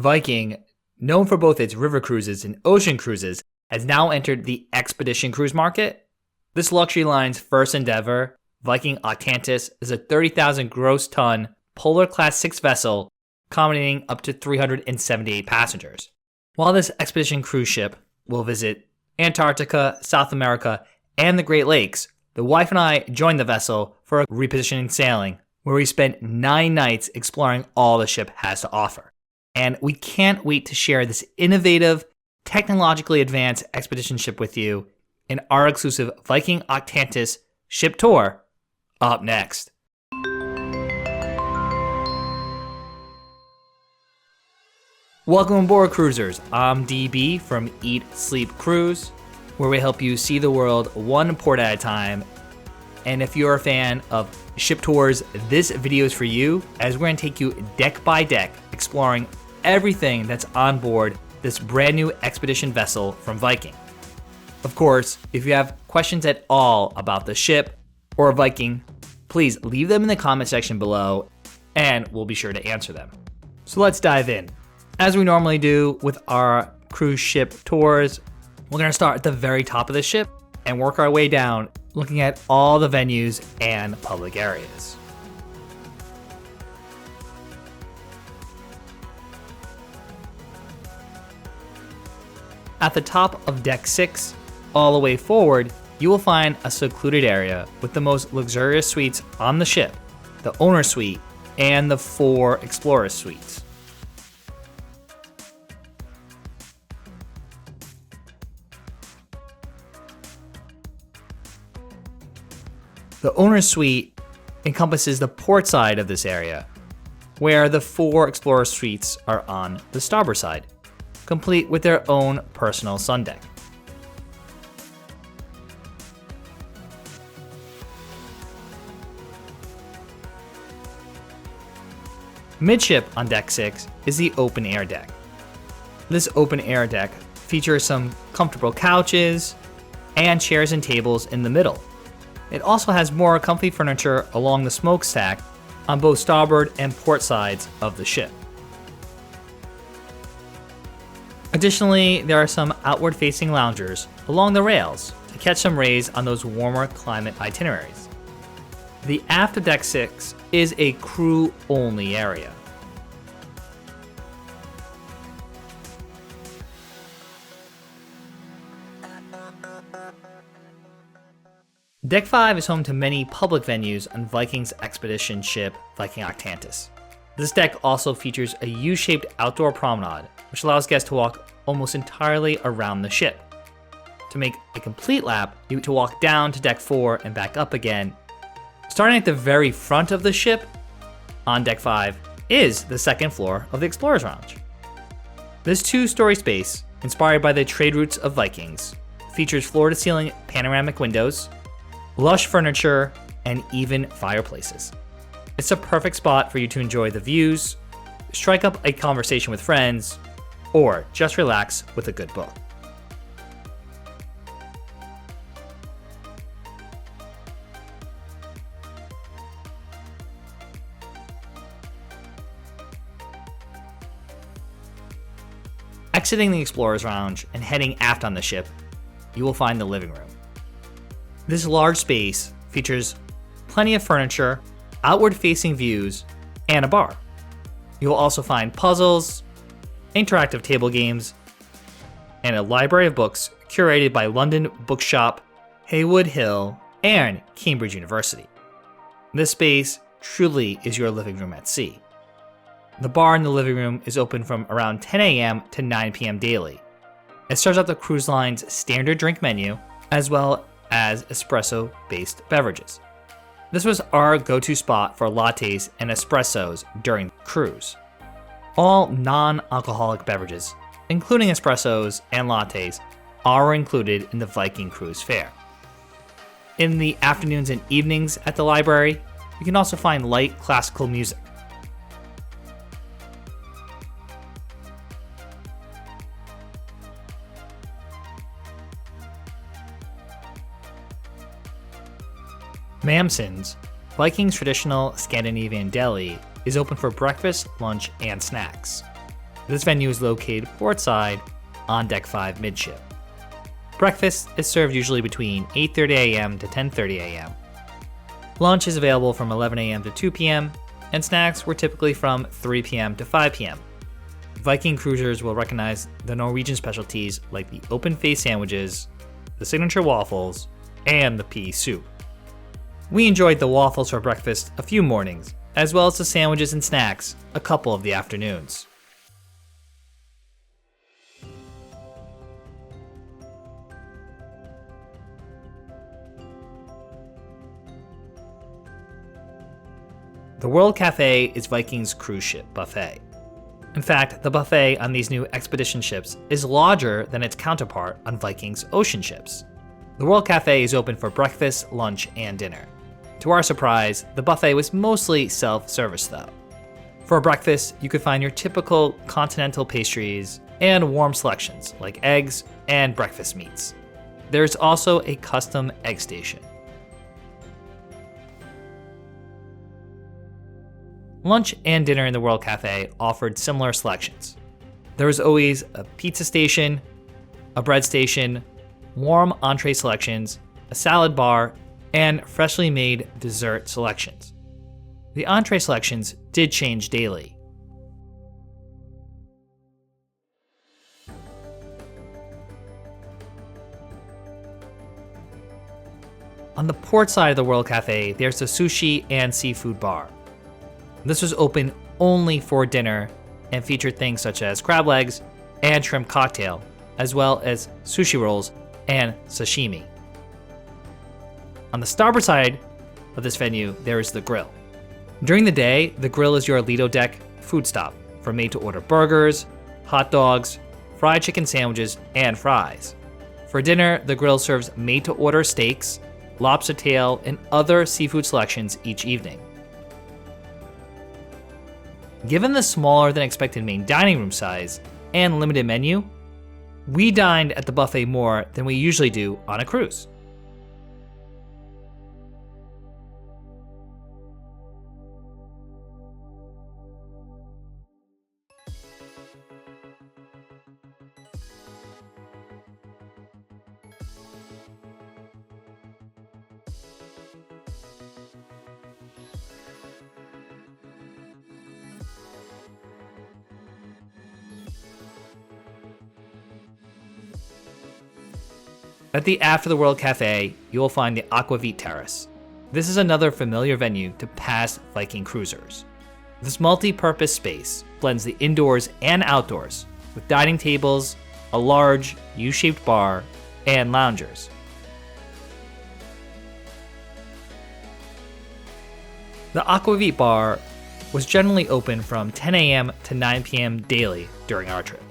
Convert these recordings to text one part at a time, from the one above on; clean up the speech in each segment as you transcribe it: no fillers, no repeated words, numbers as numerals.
Viking, known for both its river cruises and ocean cruises, has now entered the expedition cruise market. This luxury line's first endeavor, Viking Octantis, is a 30,000 gross ton polar class 6 vessel accommodating up to 378 passengers. While this expedition cruise ship will visit Antarctica, South America, and the Great Lakes, the wife and I joined the vessel for a repositioning sailing where we spent 9 nights exploring all the ship has to offer. And we can't wait to share this innovative, technologically advanced expedition ship with you in our exclusive Viking Octantis ship tour up next. Welcome aboard, cruisers. I'm DB from Eat, Sleep, Cruise, where we help you see the world one port at a time. And if you're a fan of ship tours, this video is for you, as we're going to take you deck by deck, exploring everything that's on board this brand new expedition vessel from Viking. Of course, if you have questions at all about the ship or Viking, please leave them in the comment section below and we'll be sure to answer them. So let's dive in. As we normally do with our cruise ship tours, we're going to start at the very top of the ship and work our way down, looking at all the venues and public areas. At the top of deck 6, all the way forward, you will find a secluded area with the most luxurious suites on the ship, the owner suite and the 4 explorer suites. The owner's suite encompasses the port side of this area, where the 4 explorer suites are on the starboard side, complete with their own personal sun deck. Midship on deck 6 is the open air deck. This open air deck features some comfortable couches and chairs and tables in the middle. It also has more comfy furniture along the smokestack on both starboard and port sides of the ship. Additionally, there are some outward-facing loungers along the rails to catch some rays on those warmer climate itineraries. The aft of deck 6 is a crew-only area. Deck 5 is home to many public venues on Viking's expedition ship, Viking Octantis. This deck also features a U-shaped outdoor promenade, which allows guests to walk almost entirely around the ship. To make a complete lap, you need to walk down to deck 4 and back up again. Starting at the very front of the ship, on deck 5, is the second floor of the Explorer's Lounge. This 2-story space, inspired by the trade routes of Vikings, features floor-to-ceiling panoramic windows, lush furniture, and even fireplaces. It's a perfect spot for you to enjoy the views, strike up a conversation with friends, or just relax with a good book. Exiting the Explorer's Lounge and heading aft on the ship, you will find the living room. This large space features plenty of furniture, outward-facing views, and a bar. You will also find puzzles, interactive table games, and a library of books curated by London Bookshop, Haywood Hill, and Cambridge University. This space truly is your living room at sea. The bar in the living room is open from around 10 a.m. to 9 p.m. daily. It serves up the cruise line's standard drink menu, as well as espresso-based beverages. This was our go-to spot for lattes and espressos during the cruise. All non-alcoholic beverages, including espressos and lattes, are included in the Viking cruise fare. In the afternoons and evenings at the library, you can also find light classical music. Mamsen's, Viking's traditional Scandinavian deli, is open for breakfast, lunch, and snacks. This venue is located portside on Deck 5 midship. Breakfast is served usually between 8:30 a.m. to 10:30 a.m. Lunch is available from 11 a.m. to 2 p.m., and snacks were typically from 3 p.m. to 5 p.m. Viking cruisers will recognize the Norwegian specialties like the open-faced sandwiches, the signature waffles, and the pea soup. We enjoyed the waffles for breakfast a few mornings, as well as the sandwiches and snacks a couple of the afternoons. The World Cafe is Viking's cruise ship buffet. In fact, the buffet on these new expedition ships is larger than its counterpart on Viking's ocean ships. The World Cafe is open for breakfast, lunch, and dinner. To our surprise, the buffet was mostly self-service though. For breakfast, you could find your typical continental pastries and warm selections like eggs and breakfast meats. There's also a custom egg station. Lunch and dinner in the World Cafe offered similar selections. There was always a pizza station, a bread station, warm entree selections, a salad bar, and freshly made dessert selections. The entree selections did change daily. On the port side of the World Cafe, there's a sushi and seafood bar. This was open only for dinner and featured things such as crab legs and shrimp cocktail, as well as sushi rolls and sashimi. On the starboard side of this venue, there is the grill. During the day, the grill is your Lido Deck food stop for made-to-order burgers, hot dogs, fried chicken sandwiches, and fries. For dinner, the grill serves made-to-order steaks, lobster tail, and other seafood selections each evening. Given the smaller than expected main dining room size and limited menu, we dined at the buffet more than we usually do on a cruise. At the After the World Cafe, you will find the Aquavit Terrace. This is another familiar venue to past Viking cruisers. This multi-purpose space blends the indoors and outdoors with dining tables, a large U-shaped bar, and loungers. The Aquavit Bar was generally open from 10 a.m. to 9 p.m. daily during our trip.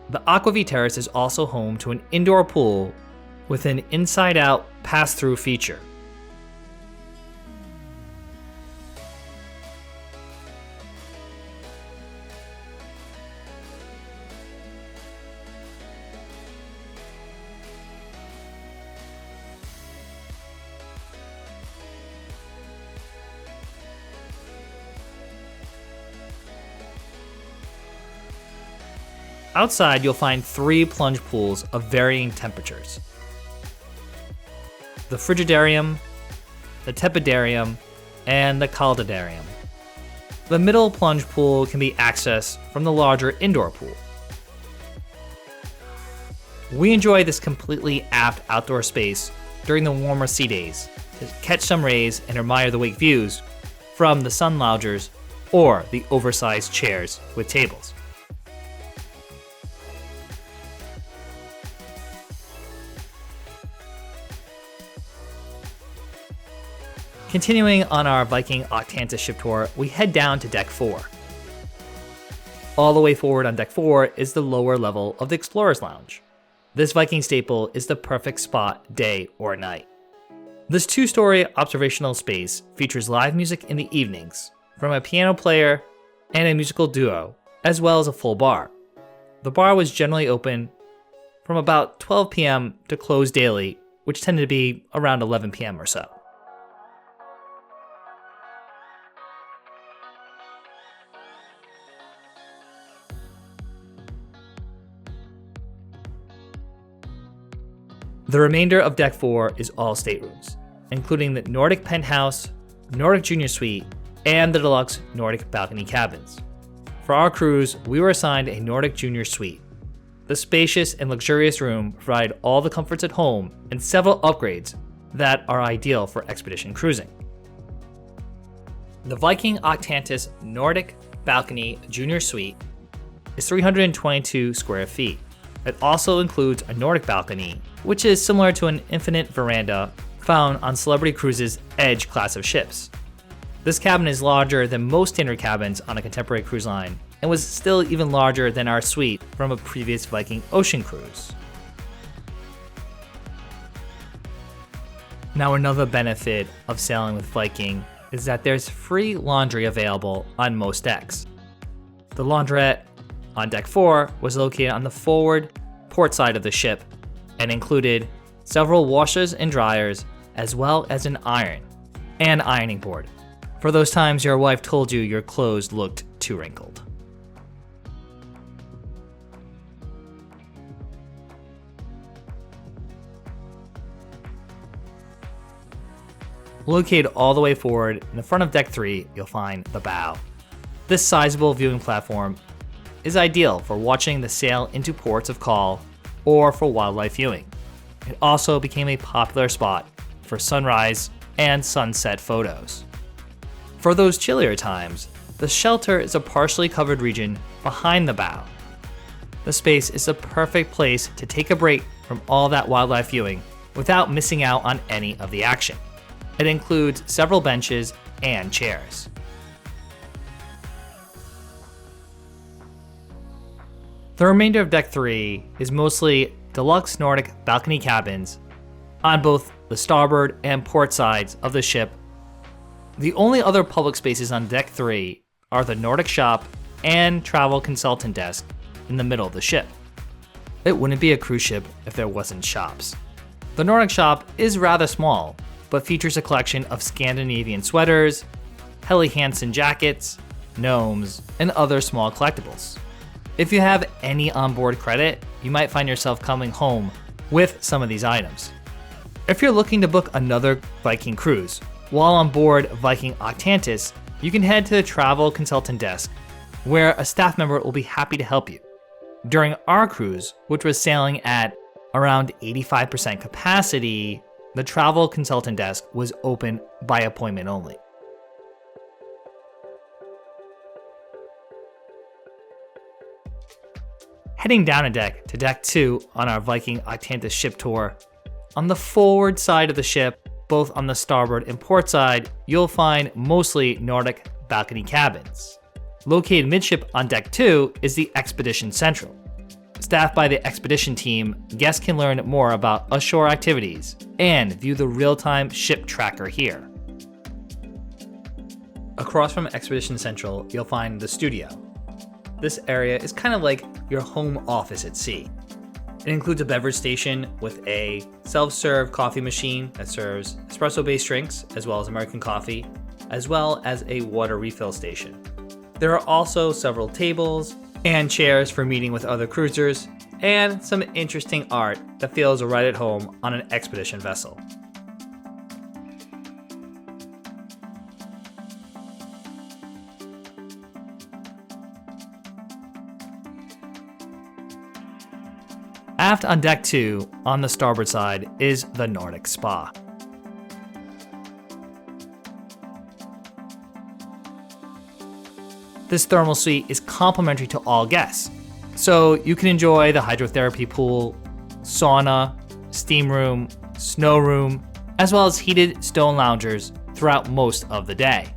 The Aquavit Terrace is also home to an indoor pool with an inside-out pass-through feature. Outside, you'll find 3 plunge pools of varying temperatures. The Frigidarium, the Tepidarium, and the Caldidarium. The middle plunge pool can be accessed from the larger indoor pool. We enjoy this completely aft outdoor space during the warmer sea days to catch some rays and admire the wake views from the sun loungers or the oversized chairs with tables. Continuing on our Viking Octantis ship tour, we head down to Deck 4. All the way forward on Deck 4 is the lower level of the Explorer's Lounge. This Viking staple is the perfect spot day or night. This 2-story observational space features live music in the evenings, from a piano player and a musical duo, as well as a full bar. The bar was generally open from about 12 p.m. to close daily, which tended to be around 11 p.m. or so. The remainder of Deck 4 is all staterooms, including the Nordic Penthouse, Nordic Junior Suite, and the deluxe Nordic balcony cabins. For our cruise, we were assigned a Nordic Junior Suite. The spacious and luxurious room provided all the comforts at home and several upgrades that are ideal for expedition cruising. The Viking Octantis Nordic Balcony Junior Suite is 322 square feet. It also includes a Nordic balcony, which is similar to an infinite veranda found on Celebrity Cruises' Edge class of ships. This cabin is larger than most standard cabins on a contemporary cruise line, and was still even larger than our suite from a previous Viking Ocean cruise. Now, another benefit of sailing with Viking is that there's free laundry available on most decks. The laundrette on Deck 4 was located on the forward port side of the ship and included several washers and dryers, as well as an iron and ironing board, for those times your wife told you your clothes looked too wrinkled. Located all the way forward in the front of Deck 3, you'll find the bow. This sizable viewing platform is ideal for watching the sail into ports of call or for wildlife viewing. It also became a popular spot for sunrise and sunset photos. For those chillier times, the shelter is a partially covered region behind the bow. The space is the perfect place to take a break from all that wildlife viewing without missing out on any of the action. It includes several benches and chairs. The remainder of Deck 3 is mostly deluxe Nordic balcony cabins on both the starboard and port sides of the ship. The only other public spaces on Deck 3 are the Nordic shop and travel consultant desk in the middle of the ship. It wouldn't be a cruise ship if there wasn't shops. The Nordic shop is rather small, but features a collection of Scandinavian sweaters, Helly Hansen jackets, gnomes, and other small collectibles. If you have any onboard credit, you might find yourself coming home with some of these items. If you're looking to book another Viking cruise, while on board Viking Octantis, you can head to the travel consultant desk, where a staff member will be happy to help you. During our cruise, which was sailing at around 85% capacity, the travel consultant desk was open by appointment only. Heading down a deck to Deck 2 on our Viking Octantis ship tour, on the forward side of the ship, both on the starboard and port side, you'll find mostly Nordic balcony cabins. Located midship on Deck 2 is the Expedition Central. Staffed by the expedition team, guests can learn more about ashore activities and view the real-time ship tracker here. Across from Expedition Central, you'll find the studio. This area is kind of like your home office at sea. It includes a beverage station with a self-serve coffee machine that serves espresso-based drinks, as well as American coffee, as well as a water refill station. There are also several tables and chairs for meeting with other cruisers, and some interesting art that feels right at home on an expedition vessel. Aft on Deck 2, on the starboard side, is the Nordic Spa. This thermal suite is complimentary to all guests, so you can enjoy the hydrotherapy pool, sauna, steam room, snow room, as well as heated stone loungers throughout most of the day.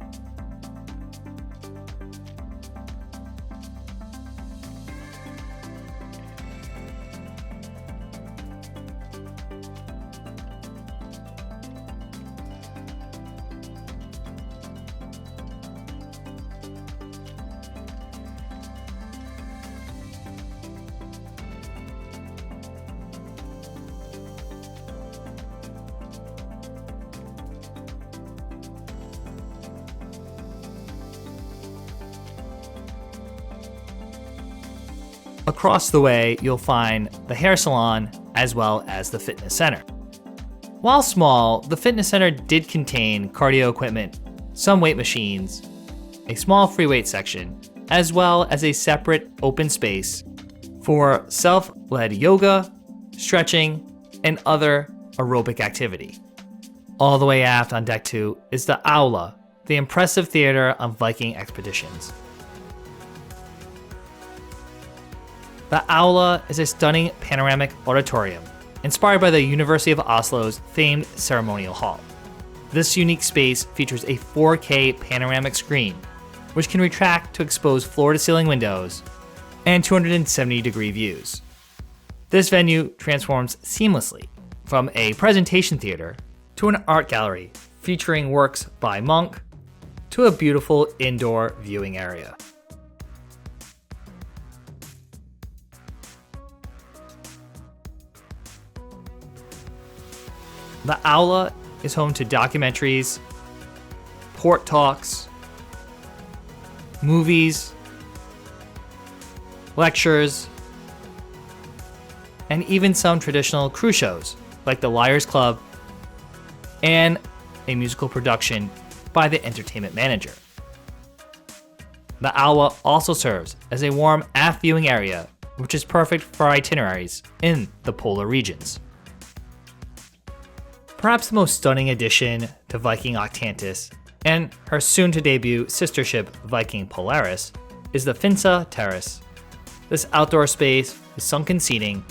Across the way, you'll find the hair salon as well as the fitness center. While small, the fitness center did contain cardio equipment, some weight machines, a small free weight section, as well as a separate open space for self-led yoga, stretching, and other aerobic activity. All the way aft on Deck 2 is the Aula, the impressive theater of Viking expeditions. The Aula is a stunning panoramic auditorium, inspired by the University of Oslo's famed ceremonial hall. This unique space features a 4K panoramic screen, which can retract to expose floor-to-ceiling windows and 270-degree views. This venue transforms seamlessly from a presentation theater to an art gallery featuring works by Munch to a beautiful indoor viewing area. The Aula is home to documentaries, port talks, movies, lectures, and even some traditional cruise shows like the Liars Club and a musical production by the entertainment manager. The Aula also serves as a warm aft viewing area, which is perfect for itineraries in the polar regions. Perhaps the most stunning addition to Viking Octantis and her soon-to-debut sister ship Viking Polaris is the Finsa Terrace. This outdoor space with sunken seating,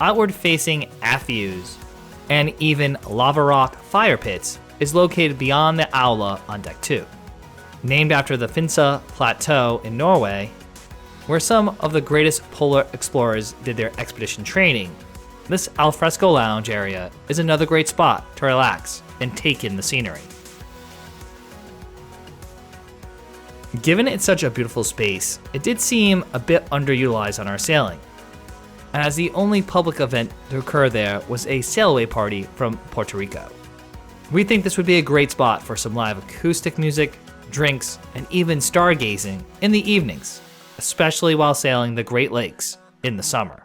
outward-facing aft views, and even lava rock fire pits is located beyond the Aula on Deck 2. Named after the Finsa Plateau in Norway, where some of the greatest polar explorers did their expedition training, this alfresco lounge area is another great spot to relax and take in the scenery. Given it's such a beautiful space, it did seem a bit underutilized on our sailing, as the only public event to occur there was a sail-away party from Puerto Rico. We think this would be a great spot for some live acoustic music, drinks, and even stargazing in the evenings, especially while sailing the Great Lakes in the summer.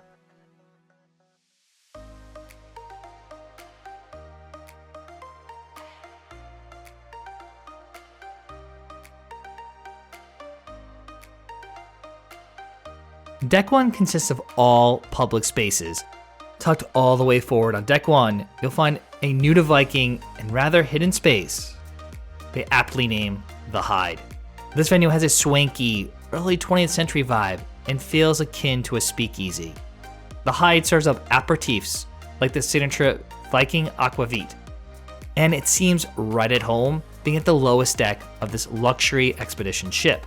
Deck 1 consists of all public spaces. Tucked all the way forward on Deck 1, you'll find a new to Viking and rather hidden space they aptly name the Hide. This venue has a swanky, early 20th century vibe and feels akin to a speakeasy. The Hide serves up aperitifs like the signature Viking Aquavit, and it seems right at home being at the lowest deck of this luxury expedition ship.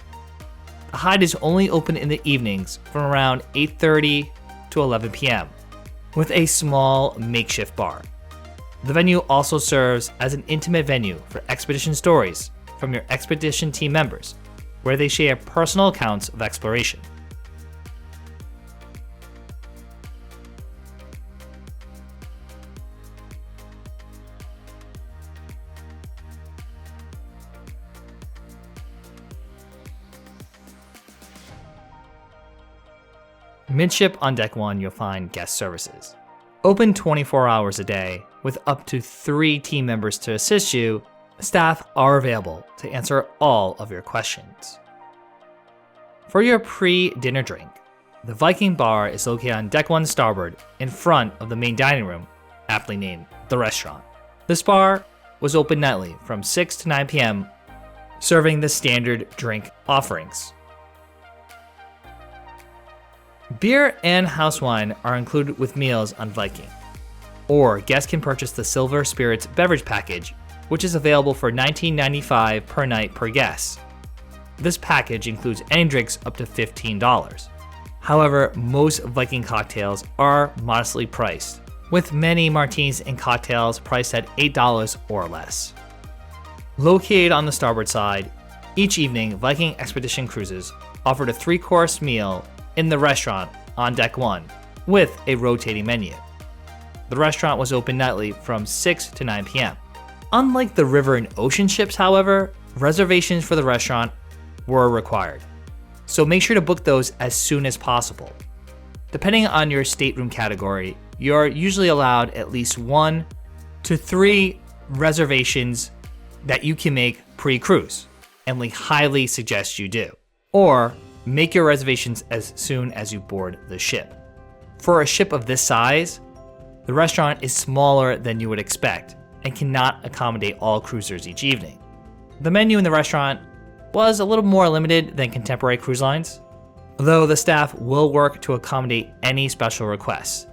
The Hide is only open in the evenings from around 8:30 to 11 p.m. with a small makeshift bar. The venue also serves as an intimate venue for expedition stories from your expedition team members, where they share personal accounts of exploration. Midship on Deck 1, you'll find guest services. Open 24 hours a day, with up to 3 team members to assist you, staff are available to answer all of your questions. For your pre-dinner drink, the Viking Bar is located on Deck 1 starboard in front of the main dining room, aptly named the restaurant. This bar was open nightly from 6 to 9 p.m., serving the standard drink offerings. Beer and house wine are included with meals on Viking, or guests can purchase the Silver Spirits beverage package, which is available for $19.95 per night per guest. This package includes any drinks up to $15. However, most Viking cocktails are modestly priced, with many martinis and cocktails priced at $8 or less. Located on the starboard side, each evening Viking Expedition cruises offered a 3-course meal in the restaurant on Deck 1 with a rotating menu. The restaurant was open nightly from 6 to 9 p.m. Unlike the river and ocean ships, however, reservations for the restaurant were required, so make sure to book those as soon as possible. Depending on your stateroom category, you're usually allowed at least 1 to 3 reservations that you can make pre-cruise, and we highly suggest you do. Or make your reservations as soon as you board the ship. For a ship of this size, the restaurant is smaller than you would expect and cannot accommodate all cruisers each evening. The menu in the restaurant was a little more limited than contemporary cruise lines, though the staff will work to accommodate any special requests.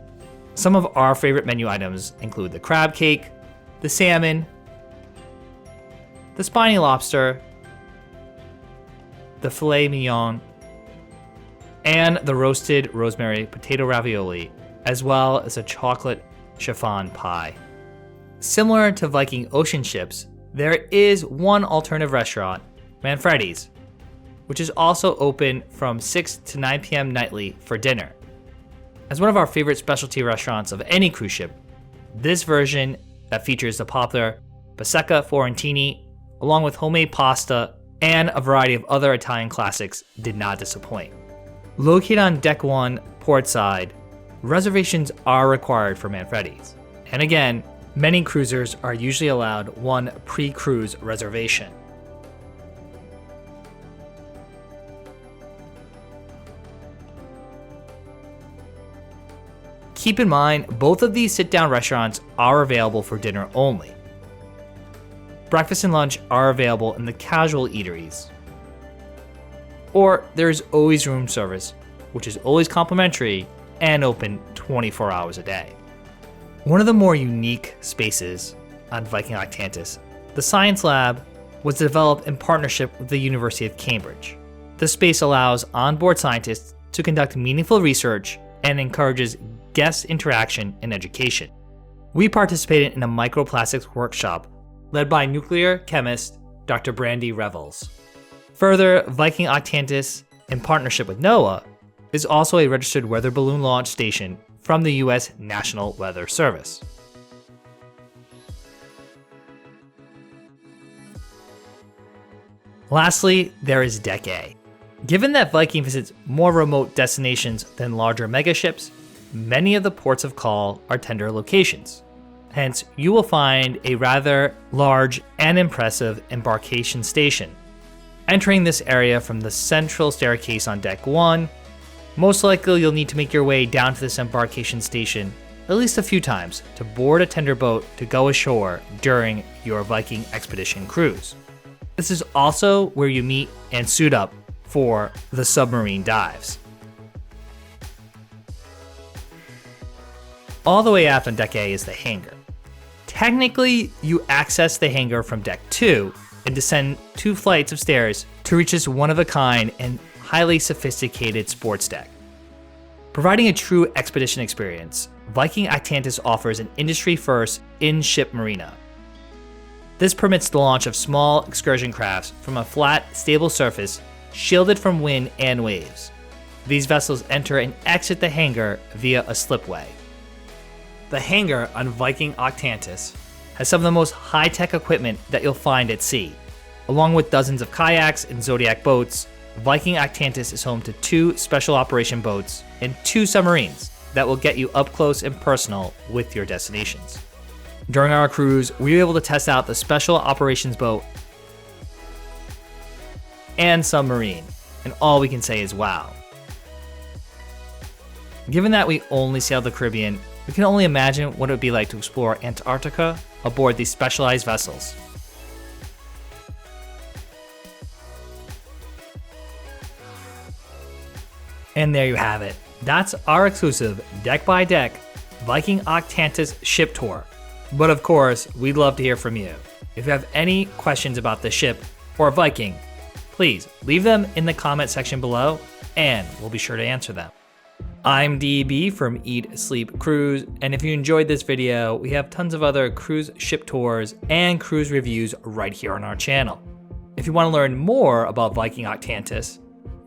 Some of our favorite menu items include the crab cake, the salmon, the spiny lobster, the filet mignon, and the roasted rosemary potato ravioli, as well as a chocolate chiffon pie. Similar to Viking ocean ships, there is one alternative restaurant, Manfredi's, which is also open from 6 to 9 p.m. nightly for dinner. As one of our favorite specialty restaurants of any cruise ship, this version that features the popular Pasecca Fiorentini, along with homemade pasta and a variety of other Italian classics, did not disappoint. Located on Deck 1, port side, reservations are required for Manfredi's. And again, many cruisers are usually allowed 1 pre-cruise reservation. Keep in mind, both of these sit-down restaurants are available for dinner only. Breakfast and lunch are available in the casual eateries. Or there is always room service, which is always complimentary and open 24 hours a day. One of the more unique spaces on Viking Octantis, the Science Lab, was developed in partnership with the University of Cambridge. This space allows onboard scientists to conduct meaningful research and encourages guest interaction and education. We participated in a microplastics workshop led by nuclear chemist Dr. Brandy Revels. Further, Viking Octantis, in partnership with NOAA, is also a registered weather balloon launch station from the U.S. National Weather Service. Lastly, there is Deck A. Given that Viking visits more remote destinations than larger megaships, many of the ports of call are tender locations. Hence, you will find a rather large and impressive embarkation station. Entering this area from the central staircase on Deck 1, most likely you'll need to make your way down to this embarkation station at least a few times to board a tender boat to go ashore during your Viking expedition cruise. This is also where you meet and suit up for the submarine dives. All the way aft on Deck A is the hangar. Technically, you access the hangar from Deck 2 and descend 2 flights of stairs to reach this one-of-a-kind and highly sophisticated sports deck. Providing a true expedition experience, Viking Octantis offers an industry-first in-ship marina. This permits the launch of small excursion crafts from a flat, stable surface shielded from wind and waves. These vessels enter and exit the hangar via a slipway. The hangar on Viking Octantis has some of the most high-tech equipment that you'll find at sea. Along with dozens of kayaks and Zodiac boats, Viking Octantis is home to 2 special operation boats and 2 submarines that will get you up close and personal with your destinations. During our cruise, we were able to test out the special operations boat and submarine, and all we can say is wow. Given that we only sailed the Caribbean, we can only imagine what it would be like to explore Antarctica aboard these specialized vessels. And there you have it. That's our exclusive deck-by-deck Viking Octantis ship tour. But of course, we'd love to hear from you. If you have any questions about the ship or Viking, please leave them in the comment section below and we'll be sure to answer them. I'm DB from Eat, Sleep, Cruise, and if you enjoyed this video, we have tons of other cruise ship tours and cruise reviews right here on our channel. If you want to learn more about Viking Octantis,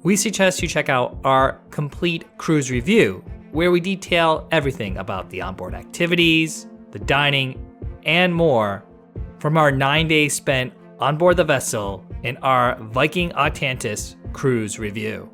we suggest you check out our complete cruise review, where we detail everything about the onboard activities, the dining, and more from our 9 days spent on board the vessel in our Viking Octantis cruise review.